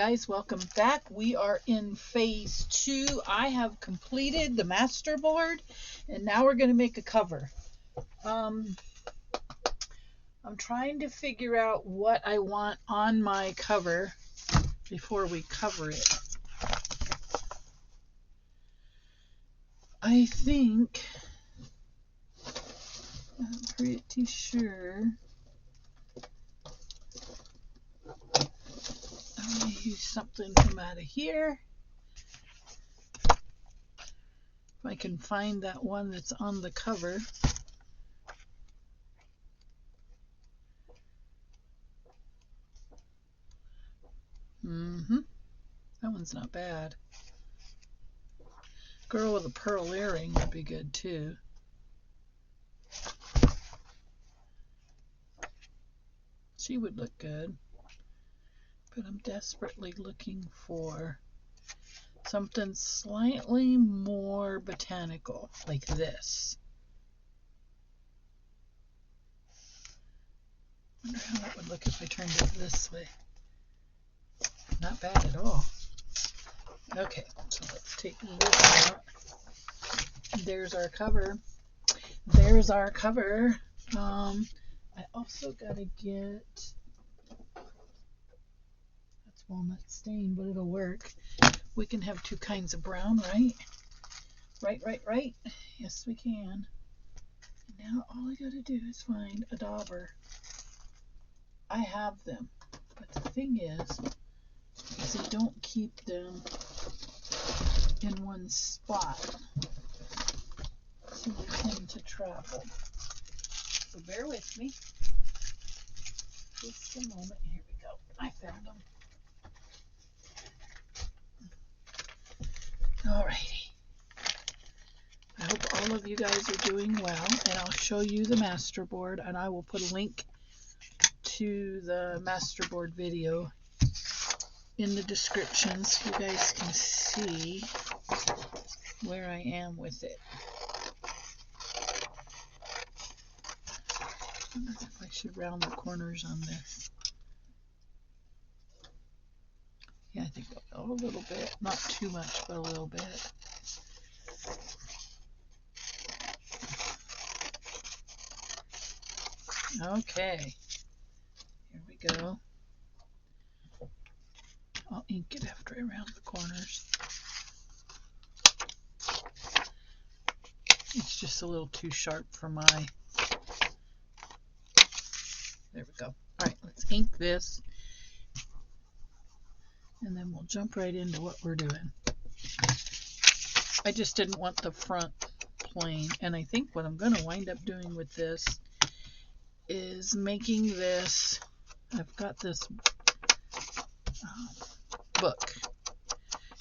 guys, welcome back. We are in phase 2. I have completed the master board and now we're going to make a cover. I'm trying to figure out what I want on my cover before we cover it. I think I'm pretty sure I'm going to use something from out of here. If I can find that one that's on the cover. That one's not bad. Girl with a pearl earring would be good too. She would look good. But I'm desperately looking for something slightly more botanical, like this. I wonder how that would look if I turned it this way. Not bad at all. Okay, so let's take this out. There's our cover. There's our cover. I also gotta get, that's walnut stain, but it'll work. We can have two kinds of brown, right? Right. Yes, we can. And now all I gotta do is find a dauber. I have them, but the thing is they don't keep them in one spot, so they tend to travel. So bear with me. Just a moment. Here we go. I found them. Alrighty. I hope all of you guys are doing well, and I'll show you the masterboard, and I will put a link to the masterboard video in the description so you guys can see where I am with it. I wonder if I should round the corners on this. Yeah, I think a little bit, not too much, but a little bit. Okay, here we go. I'll ink it after I round the corners. It's just a little too sharp for my... There we go. All right, let's ink this. And then we'll jump right into what we're doing. I just didn't want the front plain. And I think what I'm going to wind up doing with this is making this... I've got this book.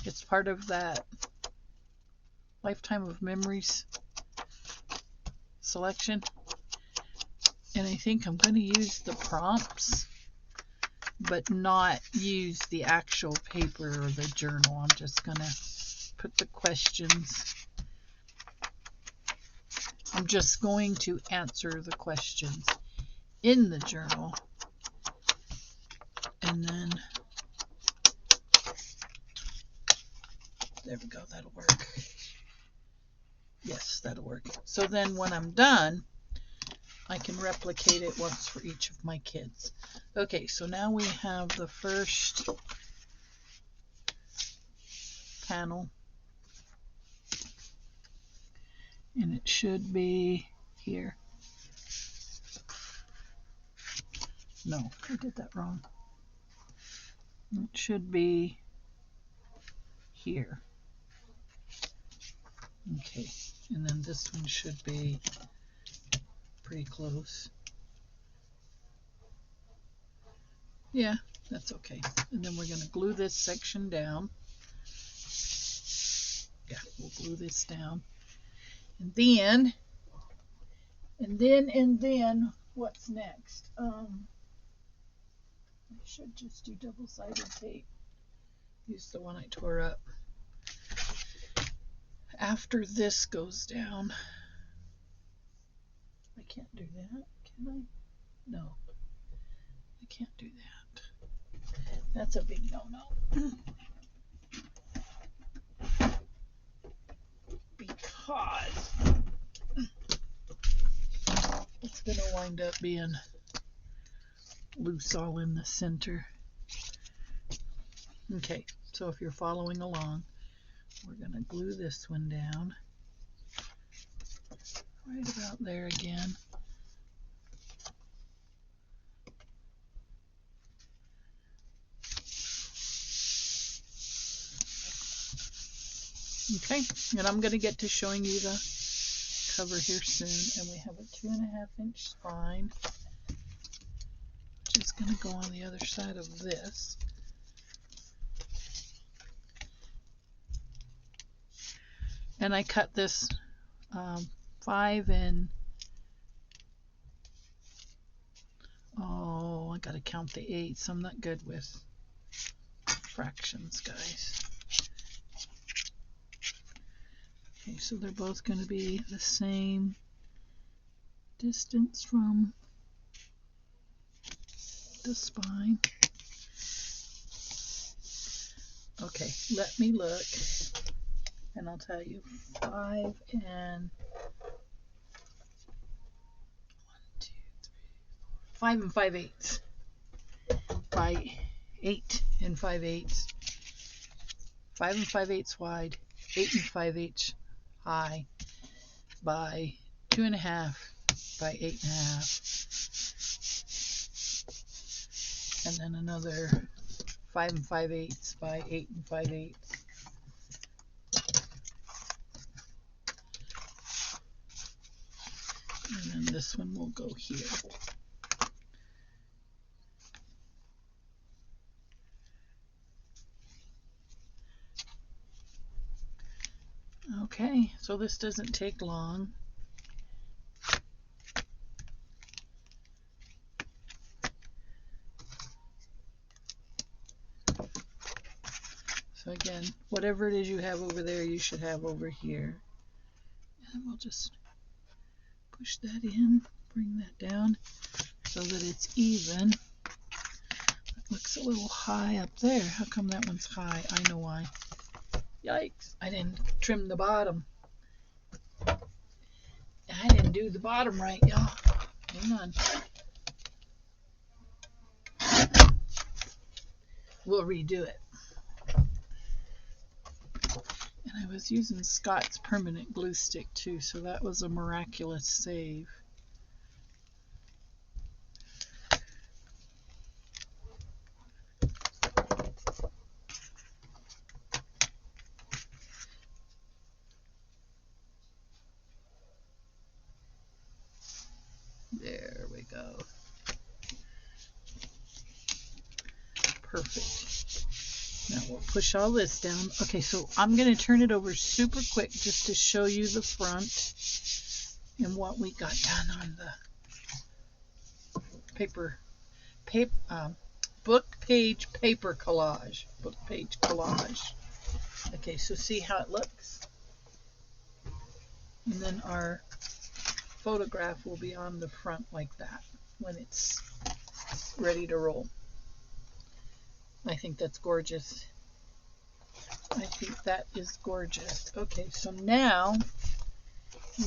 It's part of that Lifetime of Memories selection. And I think I'm going to use the prompts, but not use the actual paper or the journal. I'm just going to put the questions. I'm just going to answer the questions in the journal. And then, there we go, that'll work. Yes, that'll work. So then when I'm done, I can replicate it once for each of my kids. Okay, so now we have the first panel. And it should be here. No, I did that wrong. It should be here. Okay, and then this one should be pretty close. Yeah, that's okay. And then we're going to glue this section down. Yeah, we'll glue this down. And then, what's next? I should just do double-sided tape. Use the one I tore up. After this goes down, I can't do that, can I? No, I can't do that. That's a big no-no. Because it's going to wind up being loose all in the center. Okay, so if you're following along, we're going to glue this one down right about there again. Okay, and I'm going to get to showing you the cover here soon. And we have a 2.5-inch spine, which is going to go on the other side of this. And I cut this 5 and oh, I gotta count the 8s. I'm not good with fractions, guys. Okay, so they're both going to be the same distance from the spine. Okay, let me look, and I'll tell you. 5 and 5/8 by 8 and 5/8. 5 and 5/8 wide, 8 and 5/8 high by 2.5 by 8.5, and then another 5 and 5/8 by 8 and 5/8. And then this one will go here. Okay, so this doesn't take long. So again, whatever it is you have over there, you should have over here. And we'll just push that in, bring that down so that it's even. It looks a little high up there. How come that one's high? I know why. Yikes, I didn't trim the bottom. I didn't do the bottom right, y'all. Hang on. We'll redo it. And I was using Scott's permanent glue stick too, so that was a miraculous save. There we go. Perfect. Now we'll push all this down. Okay, so I'm going to turn it over super quick just to show you the front and what we got done on the book page paper collage. Book page collage. Okay, so see how it looks? And then our photograph will be on the front like that when it's ready to roll. I think that's gorgeous. I think that is gorgeous. Okay, so now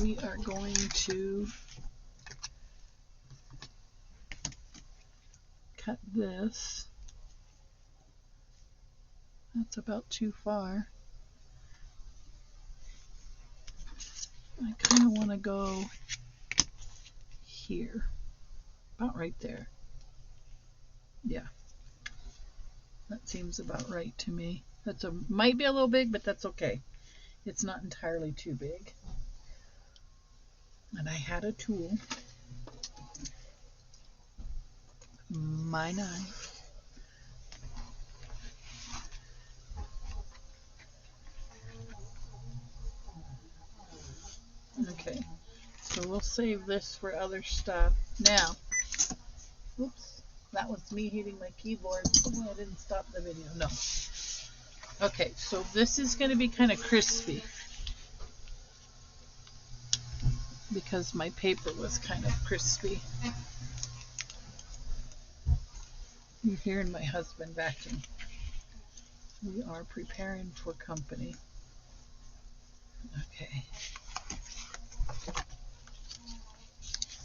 we are going to cut this. That's about too far. I kind of want to go here, about right there. Yeah, that seems about right to me. That's might be a little big, but that's okay. It's not entirely too big. And I had a tool, my knife. Okay, so we'll save this for other stuff. Now, oops, that was me hitting my keyboard. Oh, I didn't stop the video. No. Okay, so this is going to be kind of crispy because my paper was kind of crispy. You're hearing my husband vacuum. We are preparing for company. Okay.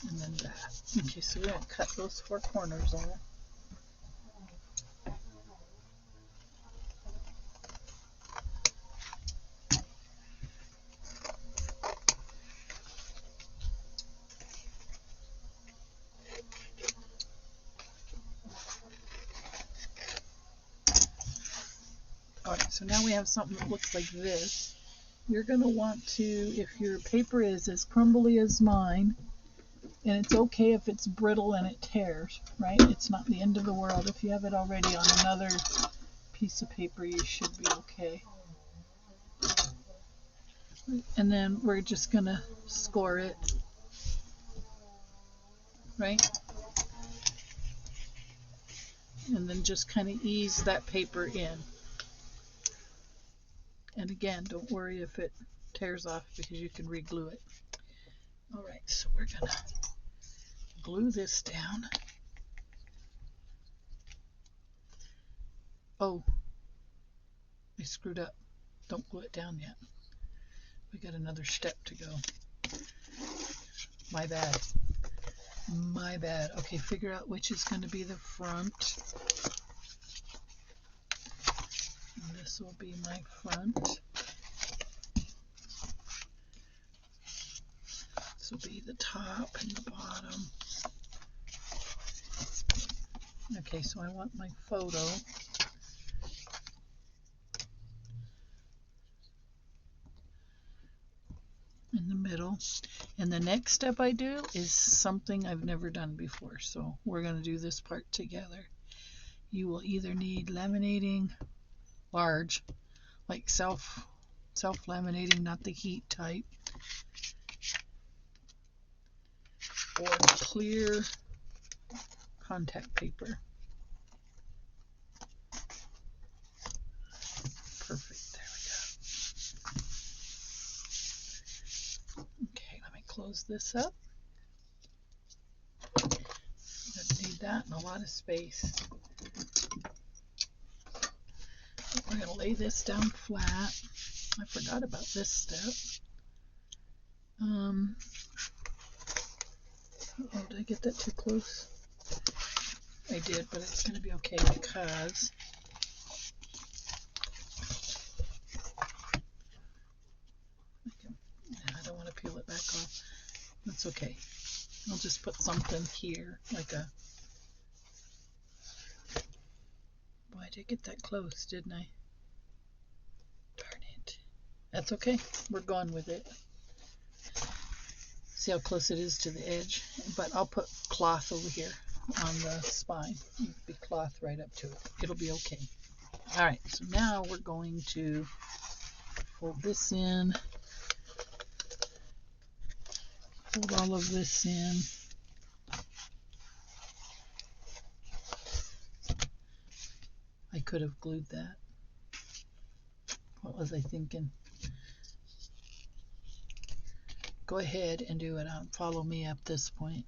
And then that. Okay, so we're going to cut those 4 corners off. Alright, so now we have something that looks like this. You're going to want to, if your paper is as crumbly as mine, and it's okay if it's brittle and it tears, right? It's not the end of the world. If you have it already on another piece of paper, you should be okay. And then we're just going to score it, right? And then just kind of ease that paper in. And again, don't worry if it tears off because you can re-glue it. Alright, so we're going to glue this down. Oh, I screwed up. Don't glue it down yet. We got another step to go. My bad. My bad. Okay, figure out which is going to be the front. And this will be my front. This will be the top and the bottom. Okay, so I want my photo. In the middle. And the next step I do is something I've never done before. So we're going to do this part together. You will either need laminating large, like self-laminating, not the heat type, or clear contact paper. Perfect. There we go. Okay, let me close this up. Don't need that and a lot of space. We're going to lay this down flat. I forgot about this step. Oh, did I get that too close? I did, but it's going to be okay because I don't want to peel it back off. That's okay. I'll just put something here, like a... Boy, I did get that close, didn't I? Darn it. That's okay. We're going with it. See how close it is to the edge? But I'll put cloth over here on the spine. It'll be cloth right up to it. It'll be okay. Alright, so now we're going to fold this in. Fold all of this in. I could have glued that. What was I thinking? Go ahead and do it. Follow me up this point.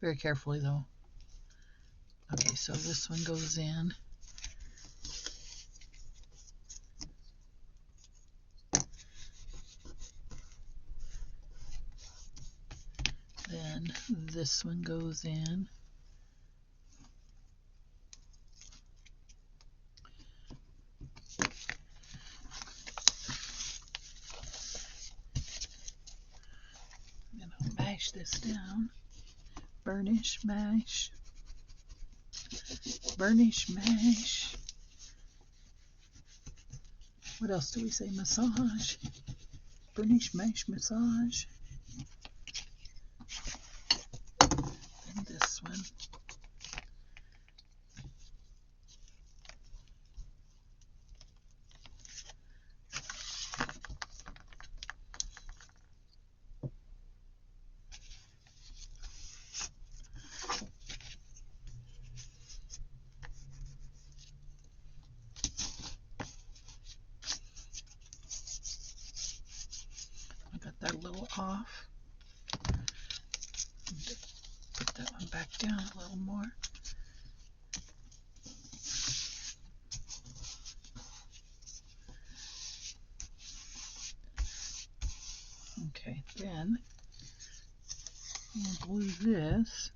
Very carefully though. Okay, so this one goes in. Then this one goes in. And I'll mash this down. Burnish, mash. Burnish, mash. What else do we say? Massage. Burnish, mash, massage. And this one. I got that a little off. Put that one back down a little more. Okay, then we'll glue this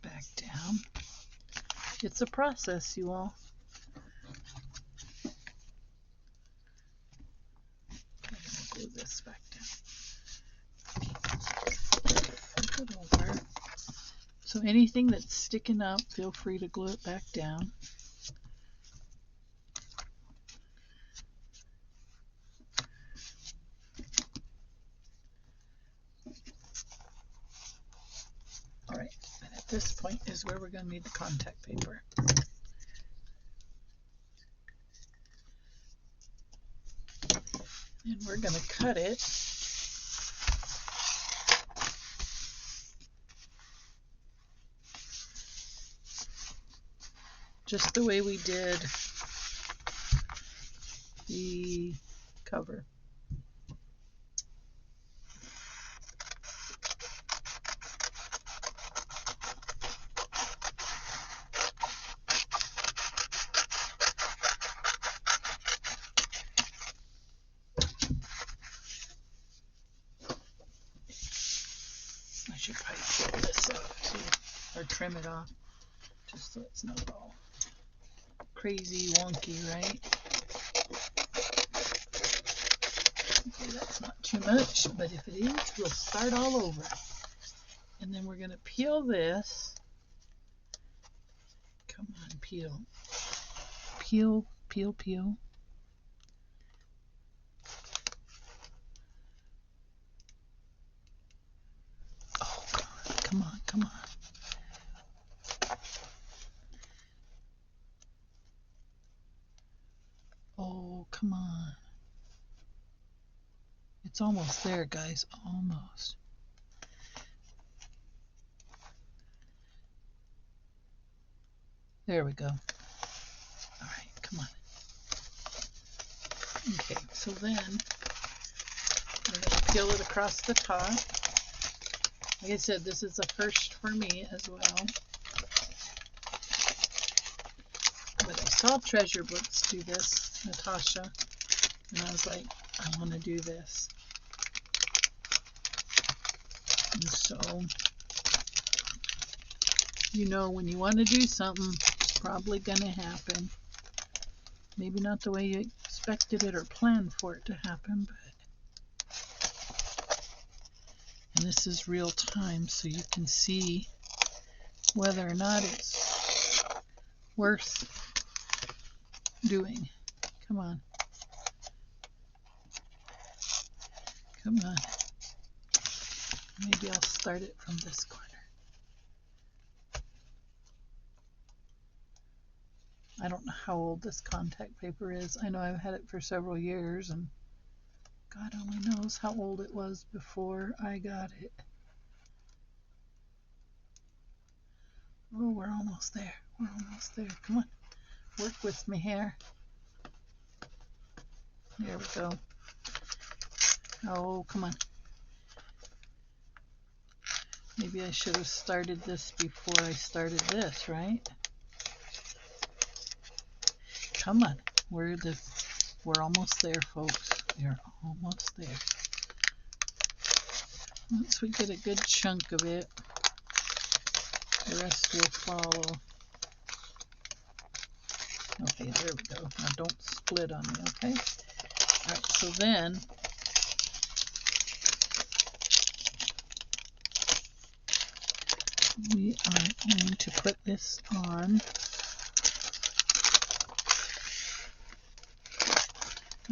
back down. It's a process, you all. I'm going to glue this back down. Flip it over. So anything that's sticking up, feel free to glue it back down. All right, and at this point is where we're going to need the contact paper. And we're going to cut it just the way we did the cover. I should probably peel this off too, or trim it off, just so it's not all crazy wonky, right? Okay, that's not too much, but if it is, we'll start all over. And then we're going to peel this. Come on, peel. Peel, peel, peel. Oh, God, come on, come on. Oh, come on. It's almost there, guys, almost. There we go. All right, come on. Okay, so then we're going to peel it across the top. Like I said, this is a first for me as well. But I saw Treasure Books do this, Natasha, and I was like, I want to do this. And so, you know, when you want to do something, it's probably going to happen. Maybe not the way you expected it or planned for it to happen, but and this is real time, so you can see whether or not it's worth doing. Come on. Come on. Maybe I'll start it from this corner. I don't know how old this contact paper is. I know I've had it for several years, and God only knows how old it was before I got it. Oh, we're almost there. We're almost there. Come on. Work with me here. There we go. Oh, come on. Maybe I should have started this before I started this, right? Come on. We're almost there, folks. We're almost there. Once we get a good chunk of it, the rest will follow. Okay, there we go. Now don't split on me, okay? Alright, so then we are going to put this on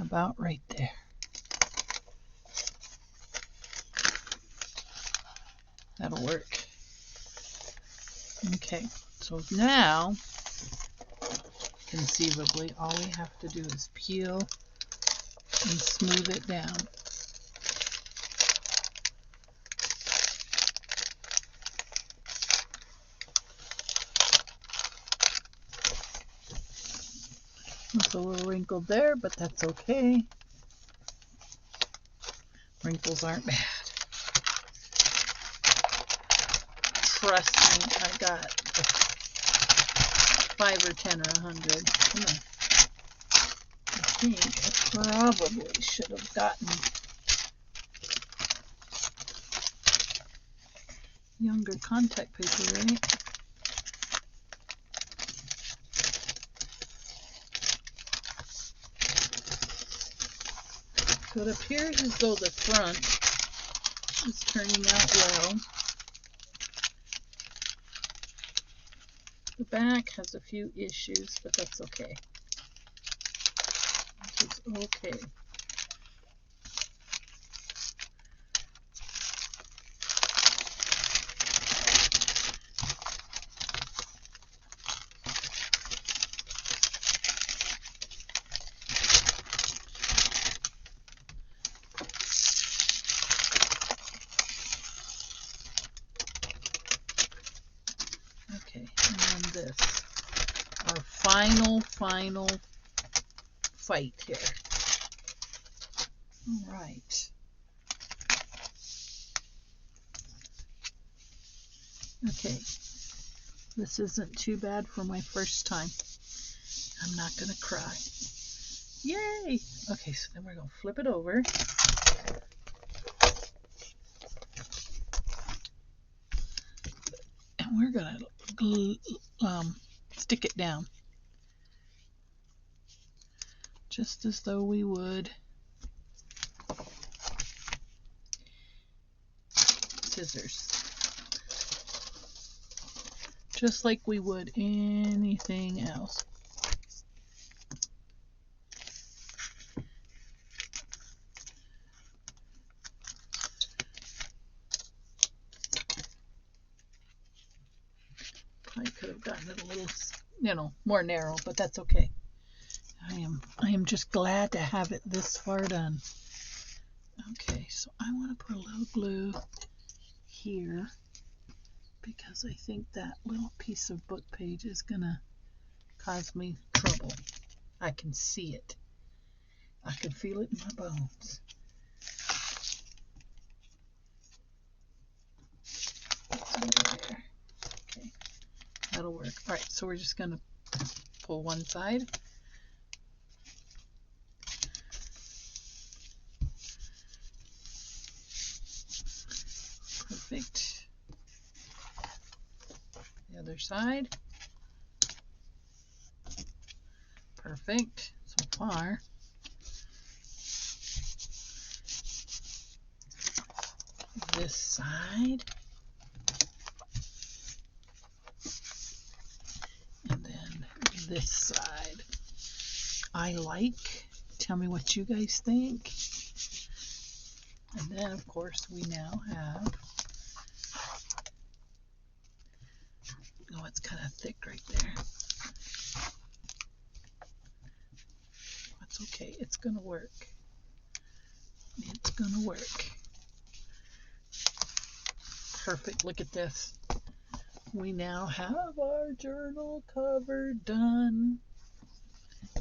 about right there. That'll work. Okay, so now, conceivably, all we have to do is peel and smooth it down. It's a little wrinkled there, but that's okay. Wrinkles aren't bad. Trust me, I got 5 or 10 or 100. Come on. I think I probably should have gotten younger contact paper, right? So it appears as though the front is turning out well. The back has a few issues, but that's okay. It's okay. Okay, and then this, our final fight here. All right. Okay, this isn't too bad for my first time. I'm not gonna cry. Yay! Okay, so then we're gonna flip it over. And we're gonna stick it down. Just as though we would scissors. Just like we would anything else. I could have gotten it a little, more narrow, but that's okay. I am just glad to have it this far done. Okay, so I want to put a little glue here because I think that little piece of book page is gonna cause me trouble. I can see it. I can feel it in my bones. There. Okay, that'll work. All right, so we're just gonna pull one side. Perfect. The other side. Perfect so far. This side. And then this side. I like. Tell me what you guys think. And then, of course, we now have, oh, it's kind of thick right there. That's okay. It's going to work. It's going to work. Perfect. Look at this. We now have our journal cover done.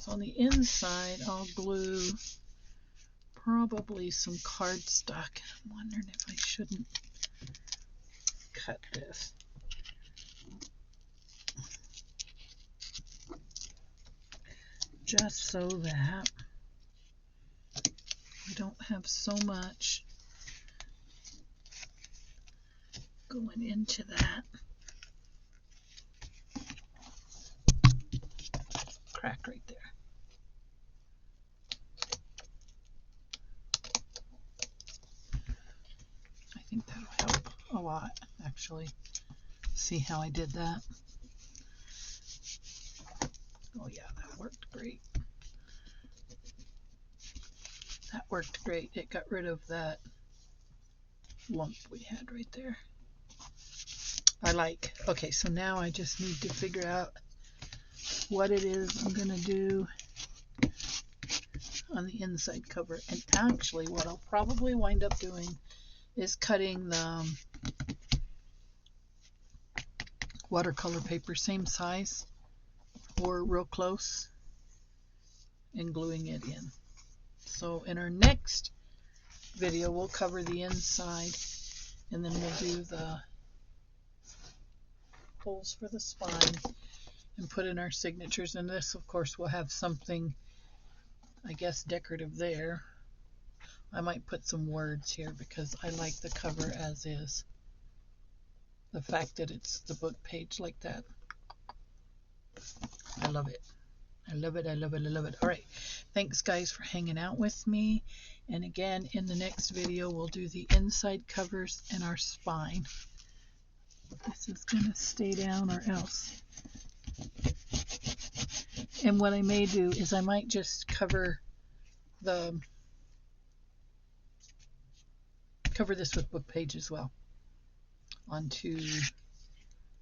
So on the inside, I'll glue probably some cardstock. I'm wondering if I shouldn't cut this. Just so that we don't have so much going into that. Crack right there. I think that'll help a lot, actually. See how I did that? Oh yeah, that worked great. That worked great. It got rid of that lump we had right there. I like. Okay, so now I just need to figure out what it is I'm going to do on the inside cover. And actually, what I'll probably wind up doing is cutting the watercolor paper, same size or real close, and gluing it in. So in our next video, we'll cover the inside, and then we'll do the holes for the spine and put in our signatures. And this, of course, will have something, I guess, decorative there. I might put some words here because I like the cover as is. the fact that it's the book page like that. I love it. I love it. I love it. I love it. All right. Thanks, guys, for hanging out with me. And again, in the next video, we'll do the inside covers and our spine. This is going to stay down or else. And what I may do is I might just cover this with book page as well on 2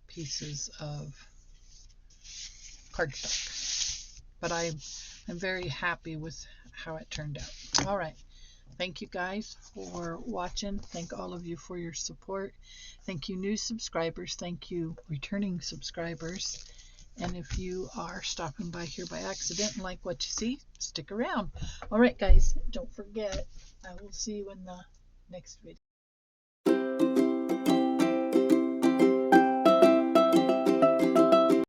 pieces of cardstock. But I'm very happy with how it turned out. All right. Thank you guys for watching. Thank all of you for your support. Thank you new subscribers. Thank you returning subscribers. And if you are stopping by here by accident and like what you see, stick around. All right, guys, don't forget, I will see you in the next video.